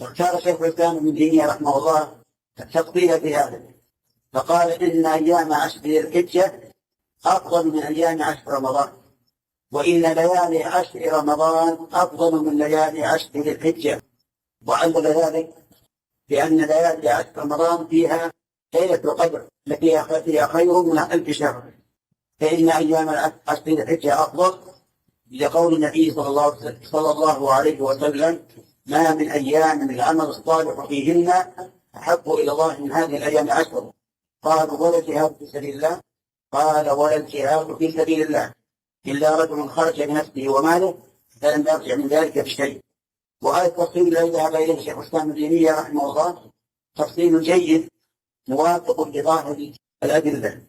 واختار شيخ الإسلام ابن تيمية رحمه الله التفصيل في هذا، فقال إن أيام عشر ذي الحجة أفضل من أيام عشر رمضان، وإن ليالي عشر رمضان أفضل من ليالي عشر ذي الحجة، وعلل ذلك بأن ليالي عشر رمضان فيها ليلة القدر التي فيها خير من 1000 شهر، فإن أيام عشر ذي الحجة أفضل لقول النبي صلى الله عليه وسلم: ما من أيام العمل الصالح فيهن أحب إلى الله من هذه الأيام العشر. قالوا: ولا الجهاد في سبيل الله؟ قال: ولا الجهاد في سبيل الله إلا رجل خرج بنفسه وماله فلم يرجع من ذلك بشيء. وهذا التفصيل الذي ذهب إليه شيخ الإسلام ابن تيمية رحمه الله تفصيل جيد موافق لظاهر الأدلة.